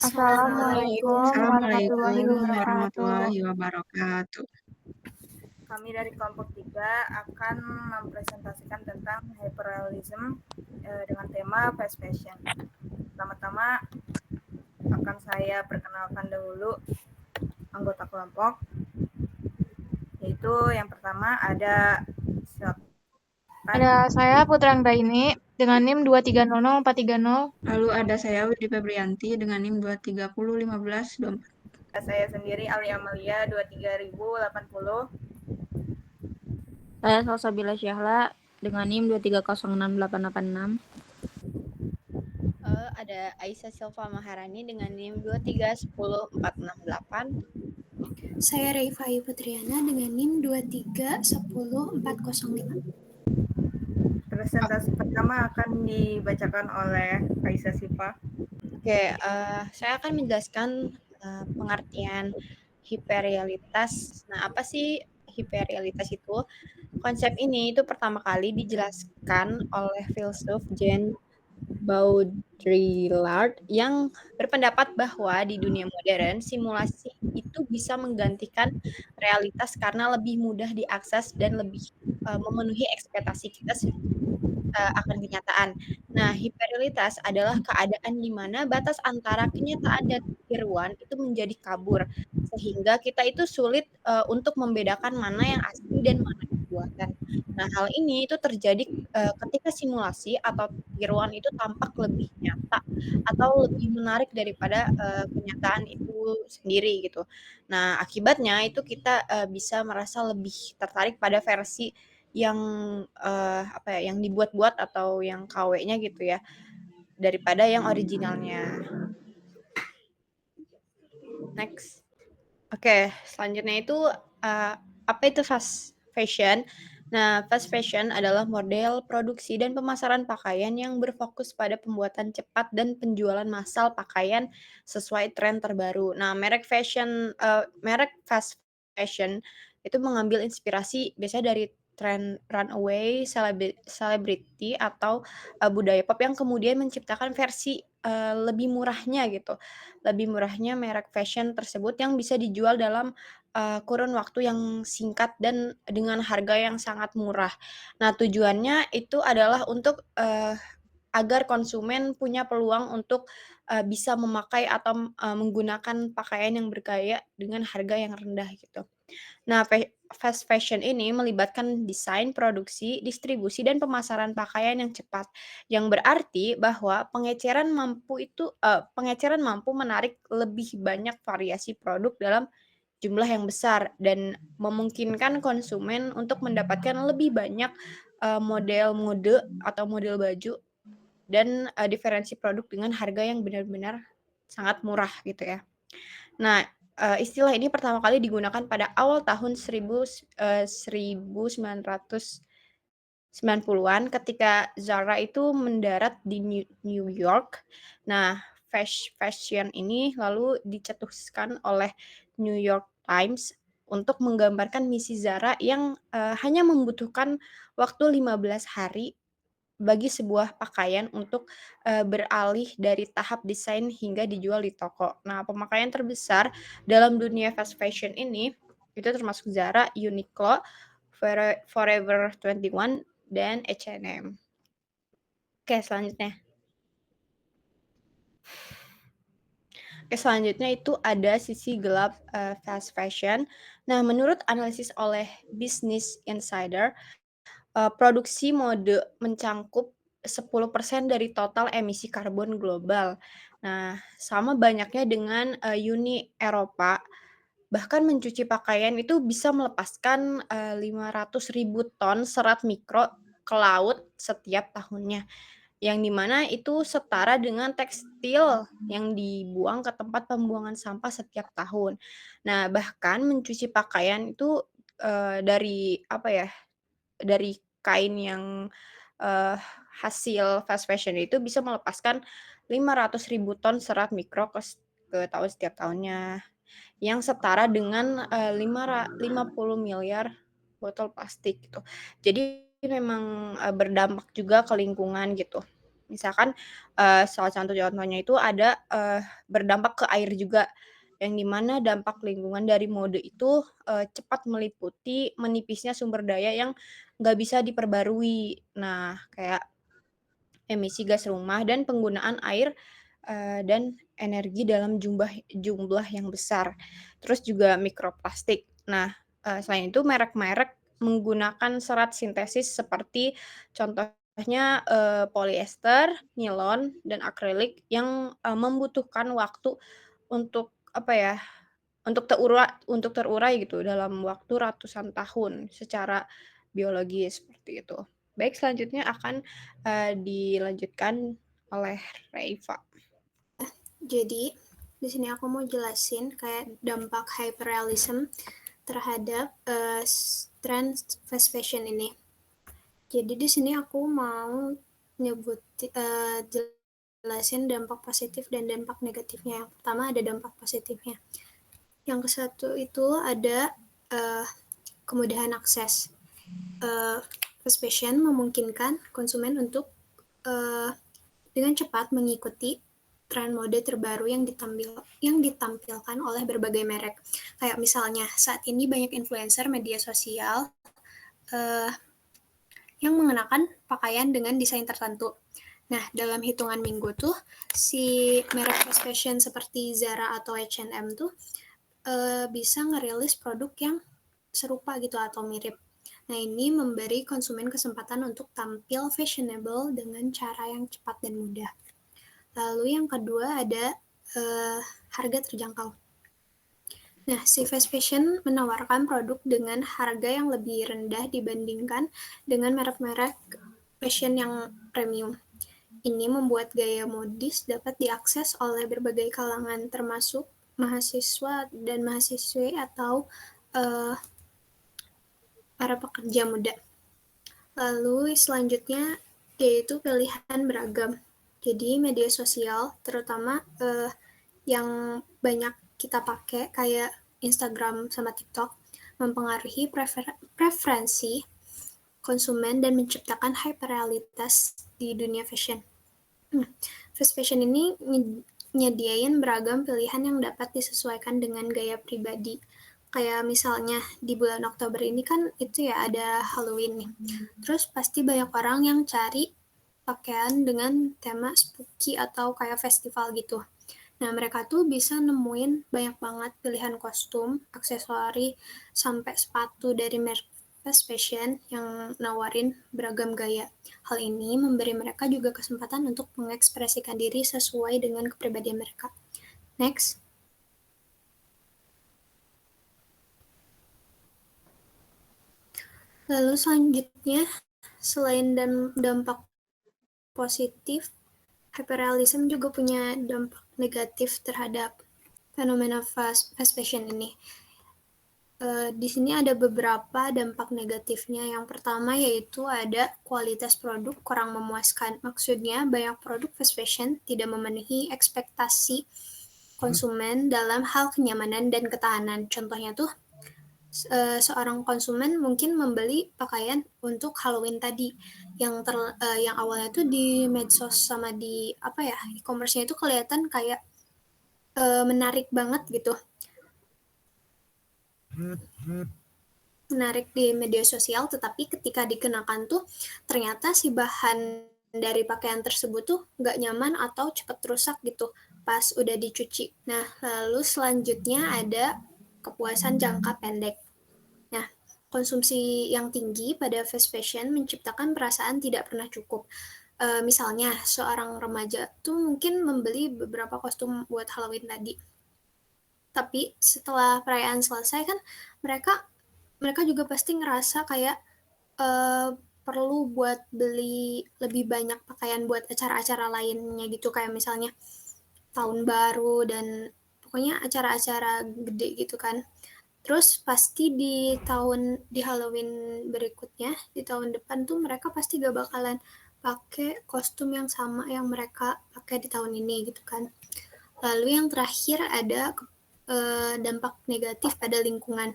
Assalamualaikum warahmatullahi Assalamualaikum wabarakatuh. warahmatullahi wabarakatuh. Kami dari kelompok 3 akan mempresentasikan tentang hyperrealism dengan tema fast fashion. Pertama-tama akan saya perkenalkan dahulu anggota kelompok, yaitu yang pertama ada Ada saya Putra Anggraini dengan NIM 2300430. Lalu ada saya Widi Febrianti dengan NIM 2301524. saya sendiri Ali Amalia 23080. Saya Salsabila Syahla dengan NIM 2306886. Ada Aisyah Silva Maharani dengan NIM 2310468. Saya Reifai Putriana dengan NIM 2310405. Presentasi pertama akan dibacakan oleh Aisyah Silva. Oke, saya akan menjelaskan pengertian hiperrealitas. Nah, apa sih hiperrealitas itu? Konsep ini itu pertama kali dijelaskan oleh filsuf Jean Baudrillard yang berpendapat bahwa di dunia modern simulasi itu bisa menggantikan realitas karena lebih mudah diakses dan lebih memenuhi ekspektasi kita akan kenyataan. Nah, hiperrealitas adalah keadaan di mana batas antara kenyataan dan tiruan itu menjadi kabur, sehingga kita itu sulit untuk membedakan mana yang asli dan mana yang buatan. Nah, hal ini itu terjadi ketika simulasi atau tiruan itu tampak lebih nyata atau lebih menarik daripada kenyataan itu sendiri gitu. Nah, akibatnya itu kita bisa merasa lebih tertarik pada versi yang yang dibuat-buat atau yang KW-nya gitu ya, daripada yang originalnya. Next. Oke, selanjutnya itu apa itu fast fashion? Nah, fast fashion adalah model produksi dan pemasaran pakaian yang berfokus pada pembuatan cepat dan penjualan massal pakaian sesuai tren terbaru. Nah, merek fast fashion itu mengambil inspirasi biasanya dari tren runaway, selebriti atau budaya pop yang kemudian menciptakan versi lebih murahnya gitu. Lebih murahnya merek fashion tersebut yang bisa dijual dalam kurun waktu yang singkat dan dengan harga yang sangat murah. Nah, tujuannya itu adalah untuk agar konsumen punya peluang untuk bisa memakai atau menggunakan pakaian yang bergaya dengan harga yang rendah gitu. Nah, fast fashion ini melibatkan desain, produksi, distribusi, dan pemasaran pakaian yang cepat, yang berarti bahwa pengeceran mampu menarik lebih banyak variasi produk dalam jumlah yang besar dan memungkinkan konsumen untuk mendapatkan lebih banyak model mode atau model baju dan diferensi produk dengan harga yang benar-benar sangat murah gitu ya. Nah, istilah ini pertama kali digunakan pada awal tahun 1990-an ketika Zara itu mendarat di New York. Nah, fashion ini lalu dicetuskan oleh New York Times untuk menggambarkan misi Zara yang hanya membutuhkan waktu 15 hari bagi sebuah pakaian untuk beralih dari tahap desain hingga dijual di toko. Nah, pemakaian terbesar dalam dunia fast fashion ini itu termasuk Zara, Uniqlo, Forever 21, dan H&M. Oke, selanjutnya. Selanjutnya itu ada sisi gelap fast fashion. Nah, menurut analisis oleh Business Insider, produksi mode mencangkup 10% dari total emisi karbon global. Nah, sama banyaknya dengan Uni Eropa, bahkan mencuci pakaian itu bisa melepaskan 500.000 ton serat mikro ke laut setiap tahunnya, yang dimana itu setara dengan tekstil yang dibuang ke tempat pembuangan sampah setiap tahun. Nah, bahkan mencuci pakaian itu dari kain yang hasil fast fashion itu bisa melepaskan 500.000 ton serat mikro ke tahun setiap tahunnya, yang setara dengan 50 miliar botol plastik gitu. Jadi memang berdampak juga ke lingkungan gitu. Misalkan salah satu contohnya itu ada berdampak ke air juga, yang dimana dampak lingkungan dari mode itu cepat meliputi menipisnya sumber daya yang nggak bisa diperbarui. Nah, kayak emisi gas rumah dan penggunaan air dan energi dalam jumlah yang besar. Terus juga mikroplastik. Nah, selain itu merek-merek menggunakan serat sintesis seperti contohnya polyester, nilon, dan akrilik yang membutuhkan waktu untuk apa ya? Untuk terurai gitu dalam waktu ratusan tahun secara biologis seperti itu. Baik, selanjutnya akan dilanjutkan oleh Reifa. Jadi, di sini aku mau jelasin kayak dampak hyperrealism terhadap tren fast fashion ini. Jadi di sini aku mau jelasin dampak positif dan dampak negatifnya. Yang pertama ada dampak positifnya. Yang ke satu itu ada kemudahan akses. Fast fashion memungkinkan konsumen untuk dengan cepat mengikuti tren mode terbaru yang ditampilkan oleh berbagai merek. Kayak misalnya saat ini banyak influencer media sosial yang mengenakan pakaian dengan desain tertentu. Nah, dalam hitungan minggu tuh, si merek fast fashion seperti Zara atau H&M tuh bisa ngerilis produk yang serupa gitu atau mirip. Nah, ini memberi konsumen kesempatan untuk tampil fashionable dengan cara yang cepat dan mudah. Lalu yang kedua ada harga terjangkau. Nah, si fast fashion menawarkan produk dengan harga yang lebih rendah dibandingkan dengan merek-merek fashion yang premium. Ini membuat gaya modis dapat diakses oleh berbagai kalangan termasuk mahasiswa dan mahasiswi atau para pekerja muda. Lalu selanjutnya yaitu pilihan beragam. Jadi media sosial terutama yang banyak kita pakai kayak Instagram sama TikTok mempengaruhi preferensi konsumen dan menciptakan hyperrealitas di dunia fashion. Fast fashion ini nyediain beragam pilihan yang dapat disesuaikan dengan gaya pribadi. Kayak misalnya di bulan Oktober ini kan itu ya ada Halloween nih. Terus pasti banyak orang yang cari pakaian dengan tema spooky atau kayak festival gitu. Nah, mereka tuh bisa nemuin banyak banget pilihan kostum, aksesori, sampai sepatu dari merek fast fashion yang nawarin beragam gaya. Hal ini memberi mereka juga kesempatan untuk mengekspresikan diri sesuai dengan kepribadian mereka. Next. Lalu selanjutnya, selain dampak positif, hyperrealism juga punya dampak negatif terhadap fenomena fast fashion ini. Di sini ada beberapa dampak negatifnya. Yang pertama yaitu ada kualitas produk kurang memuaskan. Maksudnya banyak produk fast fashion tidak memenuhi ekspektasi konsumen dalam hal kenyamanan dan ketahanan. Contohnya tuh seorang konsumen mungkin membeli pakaian untuk Halloween tadi yang awalnya tuh di medsos sama di e-commerce-nya itu kelihatan kayak menarik banget gitu. Menarik di media sosial, tetapi ketika dikenakan tuh ternyata si bahan dari pakaian tersebut tuh nggak nyaman atau cepat rusak gitu pas udah dicuci. Nah, lalu selanjutnya ada kepuasan jangka pendek. Nah, konsumsi yang tinggi pada fast fashion menciptakan perasaan tidak pernah cukup. Misalnya, seorang remaja tuh mungkin membeli beberapa kostum buat Halloween tadi. Tapi setelah perayaan selesai kan mereka juga pasti ngerasa kayak perlu buat beli lebih banyak pakaian buat acara-acara lainnya gitu, kayak misalnya tahun baru dan pokoknya acara-acara gede gitu kan. Terus pasti di Halloween berikutnya, di tahun depan tuh mereka pasti gak bakalan pakai kostum yang sama yang mereka pakai di tahun ini gitu kan. Lalu yang terakhir ada dampak negatif pada lingkungan.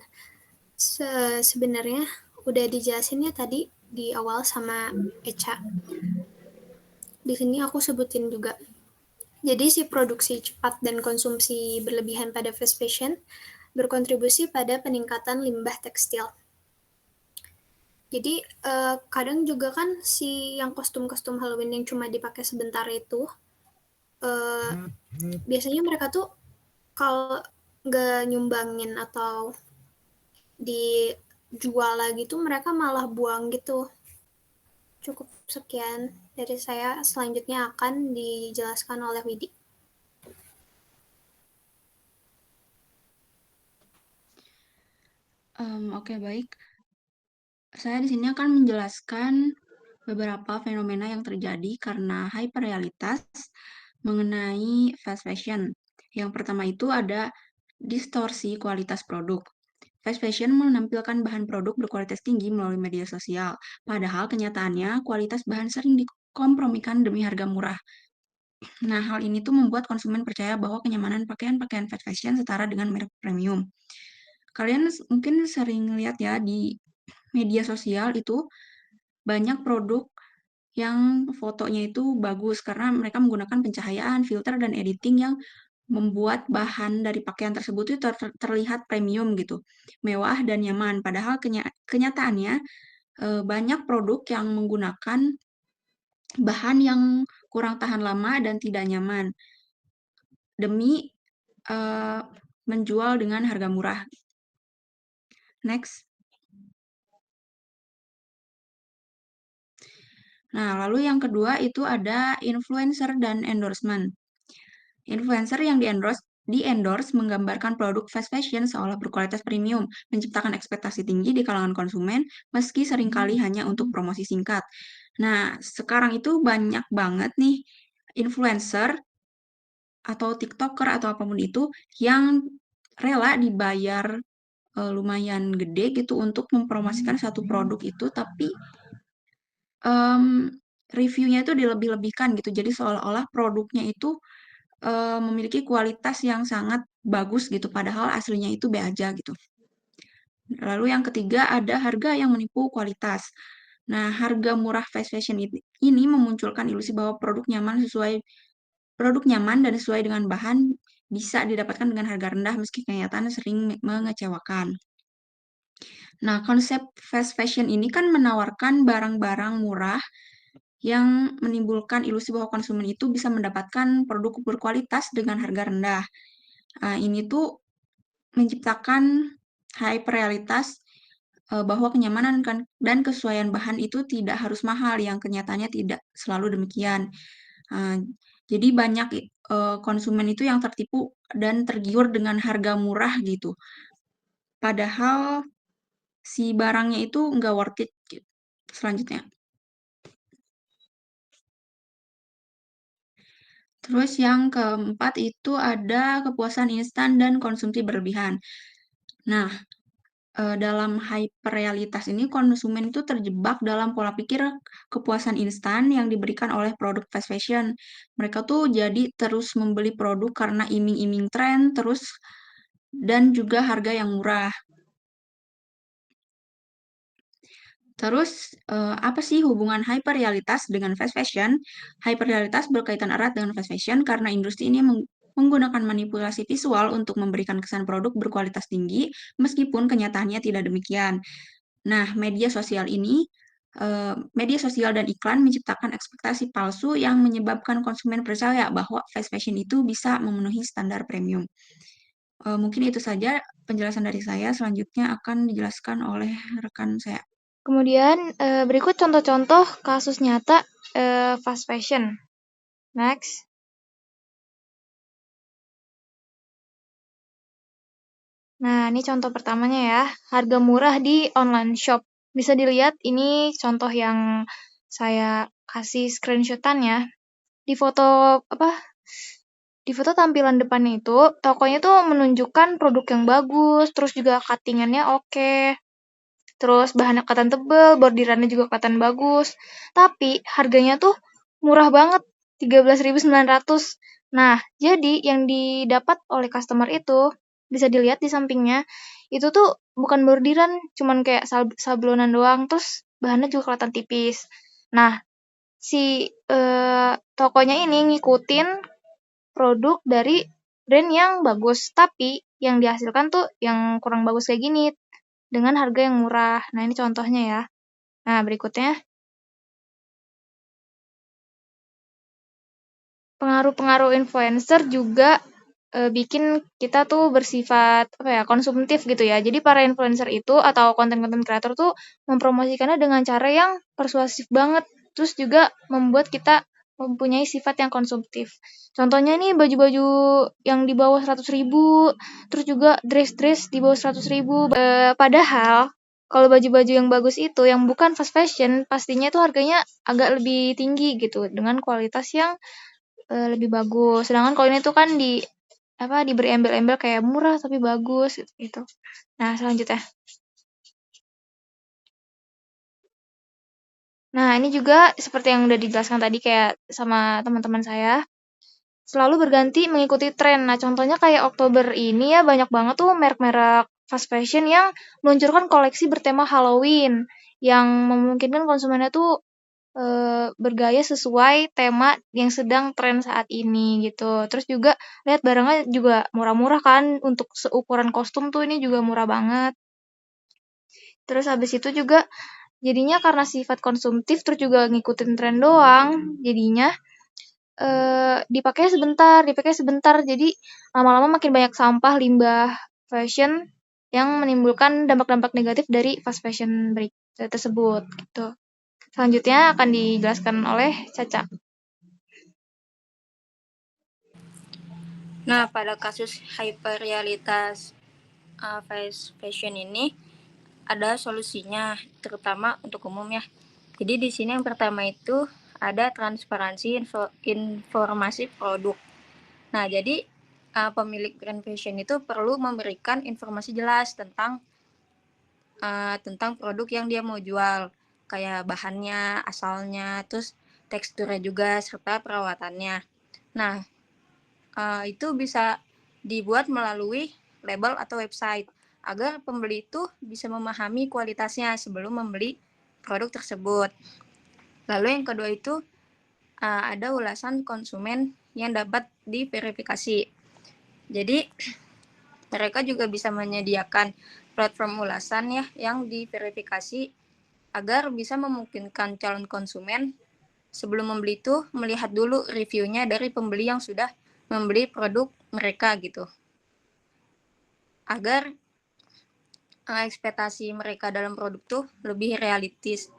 Sebenarnya udah dijelasin ya tadi di awal sama Echa. di sini aku sebutin juga. Jadi si produksi cepat dan konsumsi berlebihan pada fast fashion berkontribusi pada peningkatan limbah tekstil. Jadi kadang juga kan si yang kostum-kostum Halloween yang cuma dipakai sebentar itu, biasanya mereka tuh kalau nggak nyumbangin atau dijual lagi tuh mereka malah buang gitu. Cukup sekian dari saya, selanjutnya akan dijelaskan oleh Widi. Oke, baik. Saya di sini akan menjelaskan beberapa fenomena yang terjadi karena hyperrealitas mengenai fast fashion. Yang pertama itu ada distorsi kualitas produk. Fast fashion menampilkan bahan produk berkualitas tinggi melalui media sosial, padahal kenyataannya kualitas bahan sering dikompromikan demi harga murah. Nah, hal ini tuh membuat konsumen percaya bahwa kenyamanan pakaian-pakaian fast fashion setara dengan merek premium. Kalian mungkin sering lihat ya di media sosial itu banyak produk yang fotonya itu bagus karena mereka menggunakan pencahayaan, filter, dan editing yang membuat bahan dari pakaian tersebut itu terlihat premium gitu, mewah dan nyaman. Padahal kenyataannya banyak produk yang menggunakan bahan yang kurang tahan lama dan tidak nyaman demi menjual dengan harga murah. Next. Nah, lalu yang kedua itu ada influencer dan endorsement. Influencer yang di-endorse menggambarkan produk fast fashion seolah berkualitas premium, menciptakan ekspektasi tinggi di kalangan konsumen, meski seringkali hanya untuk promosi singkat. Nah, sekarang itu banyak banget nih influencer atau TikToker atau apapun itu yang rela dibayar lumayan gede gitu untuk mempromosikan satu produk itu, tapi reviewnya itu dilebih-lebihkan gitu. Jadi seolah-olah produknya itu memiliki kualitas yang sangat bagus gitu, padahal aslinya itu B aja gitu. Lalu yang ketiga ada harga yang menipu kualitas. Nah, harga murah fast fashion ini memunculkan ilusi bahwa produk nyaman dan sesuai dengan bahan bisa didapatkan dengan harga rendah meski kenyataan sering mengecewakan. Nah, konsep fast fashion ini kan menawarkan barang-barang murah yang menimbulkan ilusi bahwa konsumen itu bisa mendapatkan produk berkualitas dengan harga rendah. Ini tuh menciptakan hyperrealitas bahwa kenyamanan dan kesesuaian bahan itu tidak harus mahal, yang kenyataannya tidak selalu demikian. Jadi banyak konsumen itu yang tertipu dan tergiur dengan harga murah gitu. Padahal si barangnya itu nggak worth it. Selanjutnya. Terus yang keempat itu ada kepuasan instan dan konsumsi berlebihan. Nah, dalam hyperrealitas ini konsumen itu terjebak dalam pola pikir kepuasan instan yang diberikan oleh produk fast fashion. Mereka tuh jadi terus membeli produk karena iming-iming tren terus dan juga harga yang murah. Terus, apa sih hubungan hyperrealitas dengan fast fashion? Hyperrealitas berkaitan erat dengan fast fashion karena industri ini menggunakan manipulasi visual untuk memberikan kesan produk berkualitas tinggi, meskipun kenyataannya tidak demikian. Nah, media sosial dan iklan menciptakan ekspektasi palsu yang menyebabkan konsumen percaya bahwa fast fashion itu bisa memenuhi standar premium. Mungkin itu saja penjelasan dari saya. Selanjutnya akan dijelaskan oleh rekan saya. Kemudian berikut contoh-contoh kasus nyata fast fashion. Next. Nah, ini contoh pertamanya ya. Harga murah di online shop. Bisa dilihat ini contoh yang saya kasih screenshotan ya. Di foto tampilan depannya itu, tokonya tuh menunjukkan produk yang bagus, terus juga cuttingannya oke. Terus bahannya katan tebel, bordirannya juga katan bagus. Tapi harganya tuh murah banget, 13.900. Nah, jadi yang didapat oleh customer itu, bisa dilihat di sampingnya, itu tuh bukan bordiran, cuman kayak sablonan doang, terus bahannya juga kelihatan tipis. Nah, si tokonya ini ngikutin produk dari brand yang bagus, tapi yang dihasilkan tuh yang kurang bagus kayak gini dengan harga yang murah. Nah, ini contohnya ya. Nah, berikutnya pengaruh-pengaruh influencer juga bikin kita tuh bersifat konsumtif gitu ya. Jadi para influencer itu atau konten-konten kreator tuh mempromosikannya dengan cara yang persuasif banget. Terus juga membuat kita mempunyai sifat yang konsumtif. Contohnya nih baju-baju yang di bawah 100.000, terus juga dress-dress di bawah 100.000. Padahal kalau baju-baju yang bagus itu yang bukan fast fashion pastinya tuh harganya agak lebih tinggi gitu dengan kualitas yang lebih bagus. Sedangkan kalau ini tuh kan diberi embel-embel kayak murah tapi bagus gitu. Nah, selanjutnya. Nah, ini juga seperti yang udah dijelaskan tadi kayak sama teman-teman saya, selalu berganti mengikuti tren. Nah, contohnya kayak Oktober ini ya banyak banget tuh merek-merek fast fashion yang meluncurkan koleksi bertema Halloween yang memungkinkan konsumennya tuh bergaya sesuai tema yang sedang tren saat ini gitu. Terus juga lihat barangnya juga murah-murah kan untuk seukuran kostum tuh ini juga murah banget. Terus habis itu juga jadinya karena sifat konsumtif terus juga ngikutin tren doang, jadinya dipakai sebentar. Jadi lama-lama makin banyak sampah limbah fashion yang menimbulkan dampak-dampak negatif dari fast fashion tersebut gitu. Selanjutnya akan dijelaskan oleh Caca. Nah, pada kasus hyperrealitas fast fashion ini ada solusinya, terutama untuk umum ya. Jadi di sini yang pertama itu ada transparansi informasi produk. Nah, jadi pemilik brand fashion itu perlu memberikan informasi jelas tentang produk yang dia mau jual, kayak bahannya, asalnya, terus teksturnya juga, serta perawatannya. Nah, itu bisa dibuat melalui label atau website, agar pembeli itu bisa memahami kualitasnya sebelum membeli produk tersebut. Lalu yang kedua itu ada ulasan konsumen yang dapat diverifikasi. Jadi mereka juga bisa menyediakan platform ulasan ya yang diverifikasi agar bisa memungkinkan calon konsumen sebelum membeli itu melihat dulu reviewnya dari pembeli yang sudah membeli produk mereka gitu. Agar ekspektasi mereka dalam produk tuh lebih realistis.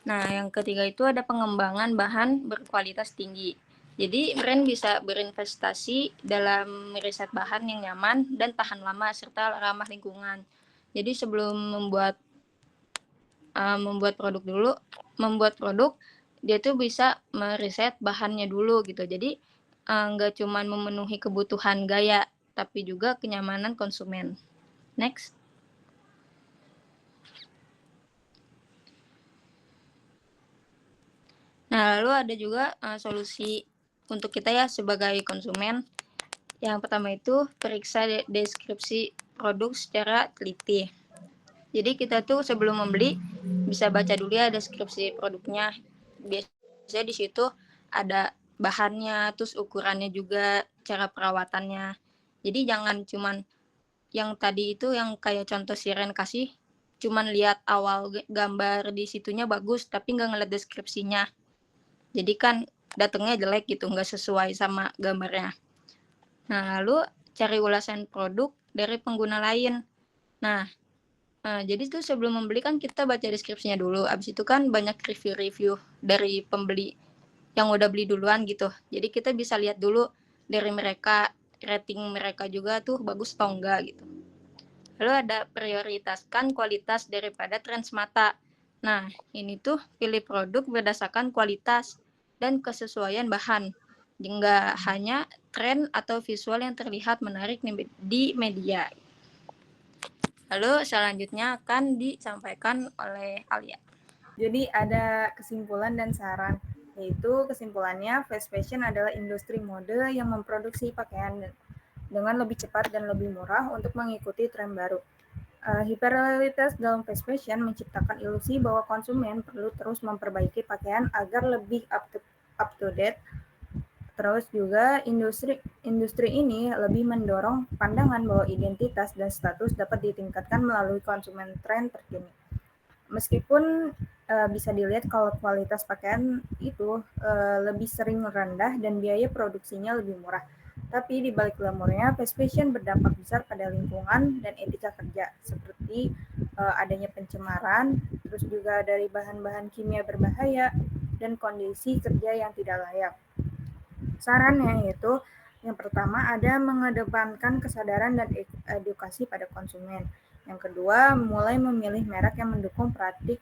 Nah, yang ketiga itu ada pengembangan bahan berkualitas tinggi. Jadi, brand bisa berinvestasi dalam riset bahan yang nyaman dan tahan lama serta ramah lingkungan. Jadi, sebelum membuat produk, dia tuh bisa meriset bahannya dulu gitu. Jadi, nggak cuma memenuhi kebutuhan gaya, tapi juga kenyamanan konsumen. Next. Nah, lalu ada juga solusi untuk kita ya sebagai konsumen. Yang pertama itu periksa deskripsi produk secara teliti. Jadi kita tuh sebelum membeli bisa baca dulu ya deskripsi produknya. Biasanya di situ ada bahannya, terus ukurannya juga, cara perawatannya. Jadi jangan cuman yang tadi itu yang kayak contoh Siren kasih, cuman lihat awal gambar di situnya bagus tapi nggak ngeliat deskripsinya. Jadi kan datangnya jelek gitu, nggak sesuai sama gambarnya. Nah, lalu cari ulasan produk dari pengguna lain. Nah, jadi tuh sebelum membeli kan kita baca deskripsinya dulu. Abis itu kan banyak review-review dari pembeli yang udah beli duluan gitu. Jadi kita bisa lihat dulu dari mereka, rating mereka juga tuh bagus atau enggak gitu. Lalu ada prioritaskan kualitas daripada tren semata. Nah, ini tuh pilih produk berdasarkan kualitas dan kesesuaian bahan. Nggak hanya tren atau visual yang terlihat menarik di media. Lalu selanjutnya akan disampaikan oleh Alia. Jadi ada kesimpulan dan saran, yaitu kesimpulannya fast fashion adalah industri mode yang memproduksi pakaian dengan lebih cepat dan lebih murah untuk mengikuti tren baru. Hiperrealitas dalam fast fashion menciptakan ilusi bahwa konsumen perlu terus memperbaiki pakaian agar lebih up to date. Terus juga industri ini lebih mendorong pandangan bahwa identitas dan status dapat ditingkatkan melalui konsumen tren terkini. Meskipun bisa dilihat kalau kualitas pakaian itu lebih sering rendah dan biaya produksinya lebih murah. Tapi di balik glamornya, fast fashion berdampak besar pada lingkungan dan etika kerja, seperti adanya pencemaran, terus juga dari bahan-bahan kimia berbahaya, dan kondisi kerja yang tidak layak. Sarannya yaitu, yang pertama ada mengedepankan kesadaran dan edukasi pada konsumen. Yang kedua, mulai memilih merek yang mendukung praktik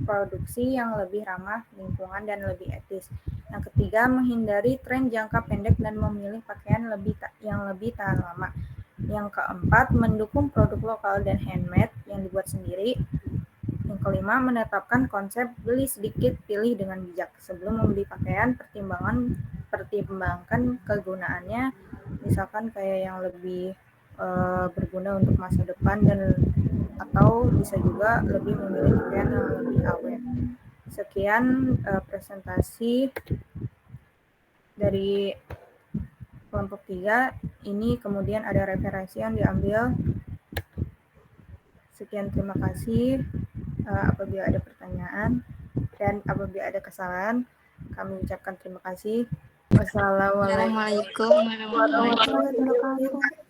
produksi yang lebih ramah lingkungan dan lebih etis. Yang ketiga, menghindari tren jangka pendek dan memilih pakaian yang lebih tahan lama. Yang keempat, mendukung produk lokal dan handmade yang dibuat sendiri. Yang kelima, menetapkan konsep beli sedikit, pilih dengan bijak. Sebelum membeli pakaian, pertimbangkan kegunaannya, misalkan kayak yang lebih berguna untuk masa depan atau bisa juga lebih memilih pakaian yang lebih awet. Sekian presentasi dari kelompok 3. Ini kemudian ada referensi yang diambil. Sekian, terima kasih. Apabila ada pertanyaan dan apabila ada kesalahan, kami ucapkan terima kasih. Wassalamualaikum Assalamualaikum warahmatullahi wabarakatuh.